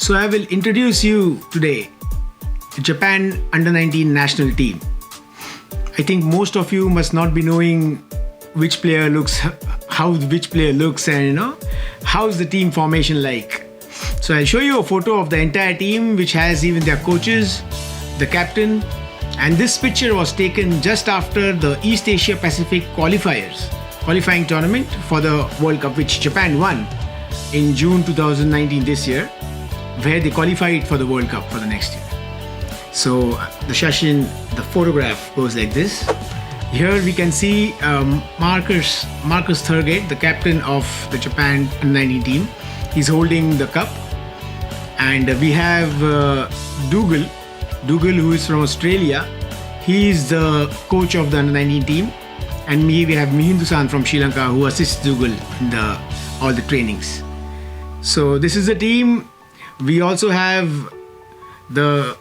So I will introduce you today to Japan Under-19 national team. I think most of you must not be knowing which player looks, how which player looks, and how's the team formation like. So I'll show you a photo of the entire team, which has even their coaches, the captain, and this picture was taken just after the East Asia Pacific qualifying tournament for the World Cup, which Japan won in June 2019 this year, where they qualified for the World Cup for the next year. So the photograph goes like this. Here we can see Marcus Thurgate, the captain of the Japan Under-19 team. He's holding the cup. And we have Dhugal, who is from Australia. He's the coach of the Under-19 team. And we have Mihindu-san from Sri Lanka, who assists Dhugal in all the trainings. So this is the team. We also have the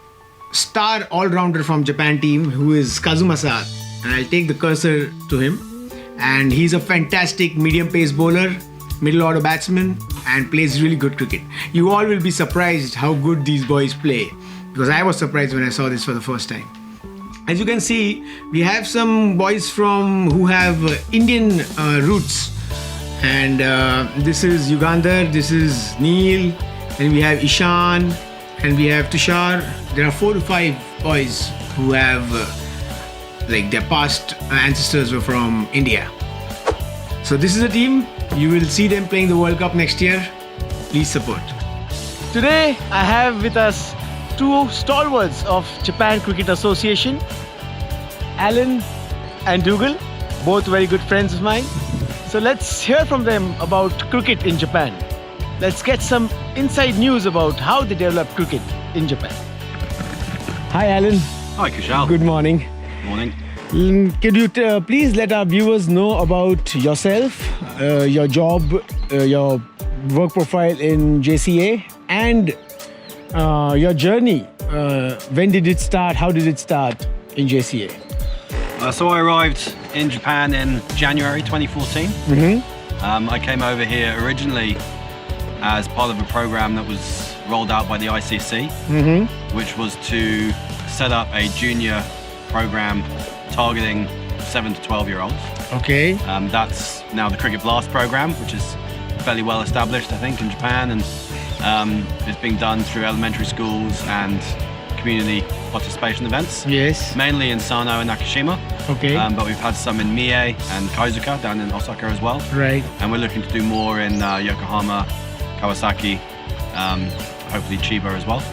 star all-rounder from Japan team, who is Kazuma-san, and I'll take the cursor to him. And he's a fantastic medium pace bowler, middle order batsman, and plays really good cricket. You all will be surprised how good these boys play, because I was surprised when I saw this for the first time. As you can see, we have some boys who have Indian roots, and this is Ugandar, this is Neil, and we have Ishan, and we have Tushar. There are 4 to 5 boys who have their past ancestors were from India. So this is a team. You will see them playing the World Cup next year. Please support. Today I have with us 2 stalwarts of Japan Cricket Association, Alan and Dhugal, both very good friends of mine. So let's hear from them about cricket in Japan. Let's get some inside news about how they develop cricket in Japan. Hi Alan. Hi Kushal. Good morning. Morning. Can you please let our viewers know about yourself, your job, your work profile in JCA, and your journey? When did it start? How did it start in JCA? So I arrived in Japan in January 2014. I came over here originally as part of a program that was rolled out by the ICC, which was to set up a junior program targeting 7 to 12-year-olds. Okay. That's now the Cricket Blast program, which is fairly well established, I think, in Japan, and it's being done through elementary schools and community participation events. Yes. Mainly in Sano and Nakashima. Okay. But we've had some in Mie and Kaizuka down in Osaka as well. Right. And we're looking to do more in Yokohama, Kawasaki, hopefully Chiba as well.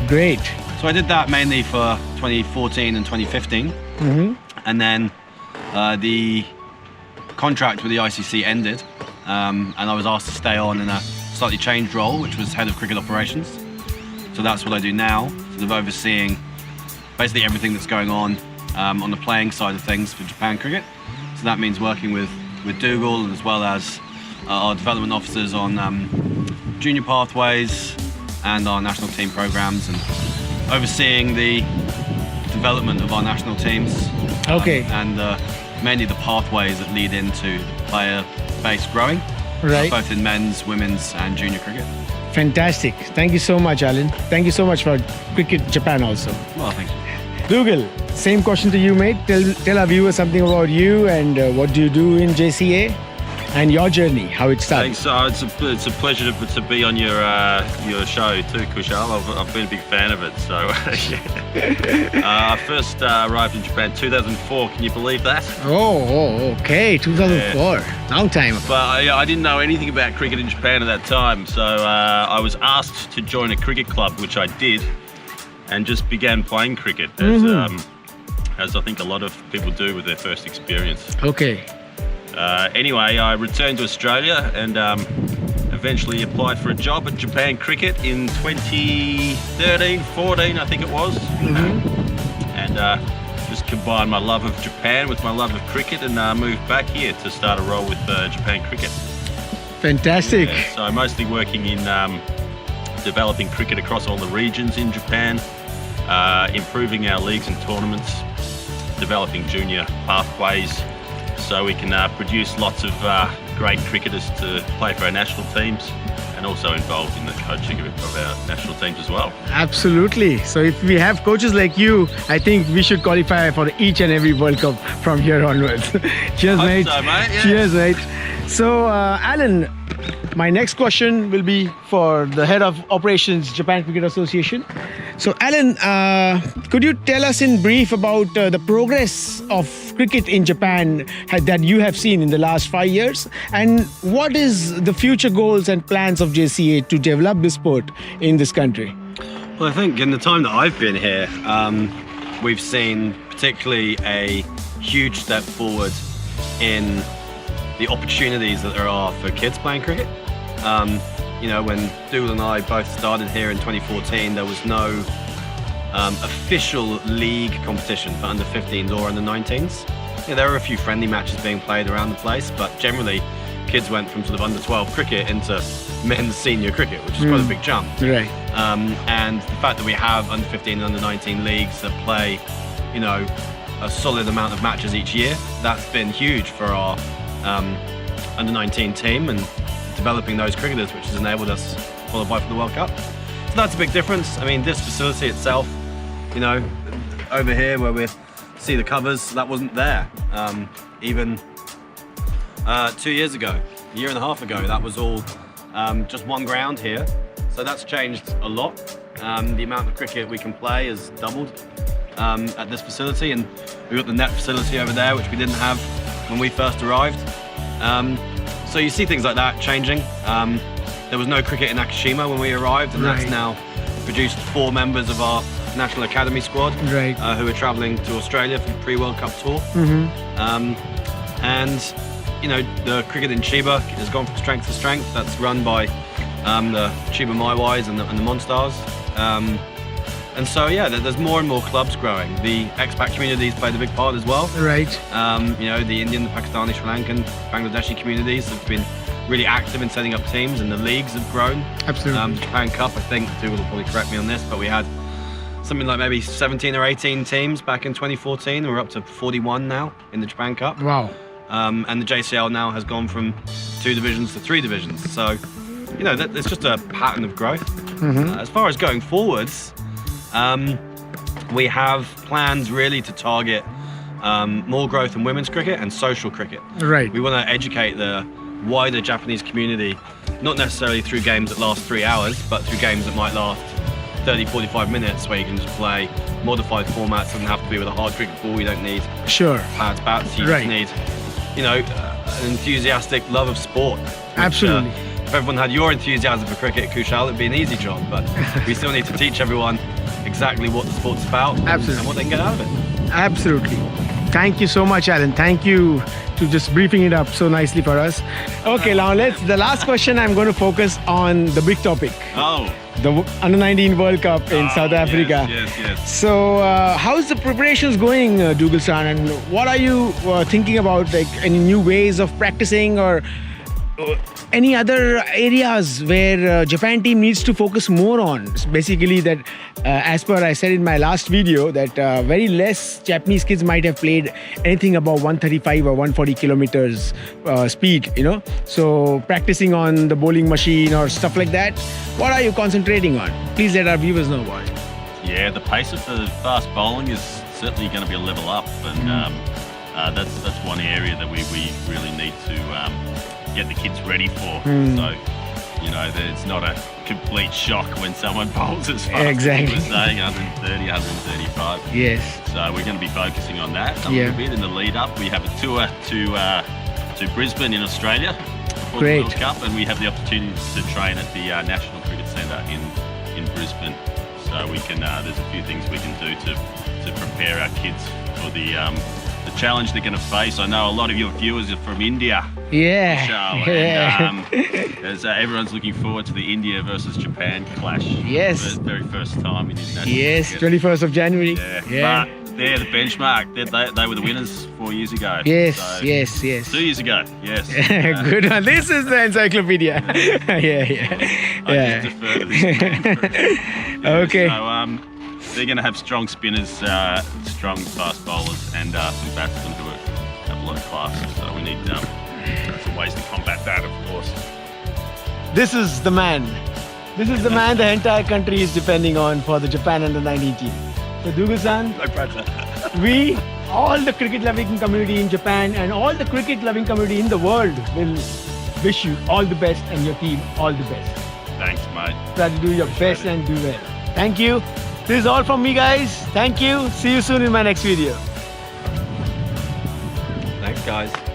Great. So I did that mainly for 2014 and 2015. And then the contract with the ICC ended, and I was asked to stay on in a slightly changed role, which was head of cricket operations. So that's what I do now, sort of overseeing basically everything that's going on the playing side of things for Japan cricket. So that means working with Dhugal, as well as our development officers on junior pathways and our national team programs, and overseeing the development of our national teams. Okay. And mainly the pathways that lead into player base growing, Right. both in men's, women's and junior cricket. Fantastic. Thank you so much, Alan. Thank you so much for Cricket Japan also. Well, thank you. Dhugal, same question to you, mate. Tell our viewers something about you and what do you do in JCA and your journey, how it started. Thanks. It's a pleasure to be on your show too, Kushal. I've been a big fan of it. So I first arrived in Japan 2004. Can you believe that? Oh, okay. 2004. Long time. But I didn't know anything about cricket in Japan at that time. So I was asked to join a cricket club, which I did, and just began playing cricket as I think a lot of people do with their first experience. Okay. Anyway, I returned to Australia and eventually applied for a job at Japan Cricket in 2013, 14, I think it was. And just combined my love of Japan with my love of cricket and moved back here to start a role with Japan Cricket. Fantastic. Yeah, so mostly working in developing cricket across all the regions in Japan, improving our leagues and tournaments, developing junior pathways, so we can produce lots of great cricketers to play for our national teams, and and also involved in the coaching of our national teams as well. Absolutely. So if we have coaches like you, I think we should qualify for each and every World Cup from here onwards. Cheers, Hope mate. so, mate, yeah. Cheers, mate. So, Alan, my next question will be for the head of operations, Japan Cricket Association. So, Alan, could you tell us in brief about the progress of cricket in Japan that you have seen in the last 5 years, and what is the future goals and plans of JCA to develop this sport in this country? Well, I think in the time that I've been here, we've seen particularly a huge step forward in the opportunities that there are for kids playing cricket. You know, when Dhugal and I both started here in 2014, there was no official league competition for under 15s or under 19s. Yeah, there were a few friendly matches being played around the place, but generally kids went from sort of under 12 cricket into men's senior cricket, which is quite a big jump. Right. And the fact that we have under 15 and under 19 leagues that play, you know, a solid amount of matches each year, that's been huge for our under 19 team and developing those cricketers, which has enabled us to qualify for the World Cup. So that's a big difference. I mean, this facility itself, you know, over here where we see the covers, that wasn't there even 2 years ago, a year and a half ago. That was all just one ground here. So that's changed a lot. The amount of cricket we can play has doubled at this facility, and we've got the net facility over there, which we didn't have when we first arrived. So you see things like that changing. There was no cricket in Akashima when we arrived, and that's now produced 4 members of our National Academy squad who are travelling to Australia for the pre-World Cup tour. And you know, the cricket in Chiba has gone from strength to strength. That's run by the Chiba Maiwais and the Monstars. And so, yeah, there's more and more clubs growing. The expat communities played a big part as well. Right. You know, the Indian, the Pakistani, Sri Lankan, Bangladeshi communities have been really active in setting up teams, and the leagues have grown. Absolutely. Japan Cup, I think, Dhugal will probably correct me on this, but we had something like maybe 17 or 18 teams back in 2014. We're up to 41 now in the Japan Cup. Wow. And the JCL now has gone from 2 divisions to 3 divisions. So, you know, there's just a pattern of growth. As far as going forwards, we have plans really to target more growth in women's cricket and social cricket. Right. We want to educate the wider Japanese community, not necessarily through games that last 3 hours, but through games that might last 30, 45 minutes, where you can just play modified formats. It doesn't have to be with a hard cricket ball. You don't need pads, bats. You just need, you know, an enthusiastic love of sport. Which, Absolutely. If everyone had your enthusiasm for cricket, Kushal, it'd be an easy job. But we still need to teach everyone exactly what the sport's about and what they can get out of it. Absolutely. Thank you so much, Alan. Thank you to just briefing it up so nicely for us. Okay, now the last question, I'm going to focus on the big topic. The Under-19 World Cup in South Africa. Yes. So, how's the preparations going, Dhugal-san, and what are you thinking about, like any new ways of practicing or any other areas where Japan team needs to focus more on? Basically, that as per I said in my last video, that very less Japanese kids might have played anything above 135 or 140 kilometers speed, you know. So practicing on the bowling machine or stuff like that, what are you concentrating on? Please let our viewers know about it. Yeah, the pace of the fast bowling is certainly going to be a level up, and that's one area that we really need to get the kids ready for. So, you know, it's not a complete shock when someone bowls as fast as you were saying, 130, 135. Yes. So we're going to be focusing on that a little bit in the lead up. We have a tour to Brisbane in Australia for the World Cup, and we have the opportunity to train at the National Cricket Centre in Brisbane. So we can there's a few things we can do to prepare our kids for the challenge they're going to face. I know a lot of your viewers are from India. And everyone's looking forward to the India versus Japan clash. Yes. For the very first time in international cricket. 21st of January. Yeah. But they're the benchmark. They were the winners 4 years ago. Yes. 2 years ago. Yes. Good one. This is the encyclopedia. I just defer to this man. Okay. So, they're going to have strong spinners, strong fast bowlers, and some batsmen who have a lot of class. So we need some ways to combat that, of course. this is the man. This is the man the entire country is depending on for the Japan Under-19 team. So Dhugal-san, My pleasure. we, all the cricket-loving community in Japan and all the cricket-loving community in the world will wish you all the best and your team all the best. Thanks, mate. Try to do your best and do well. Thank you. This is all from me, guys. Thank you. See you soon in my next video. Thanks, guys.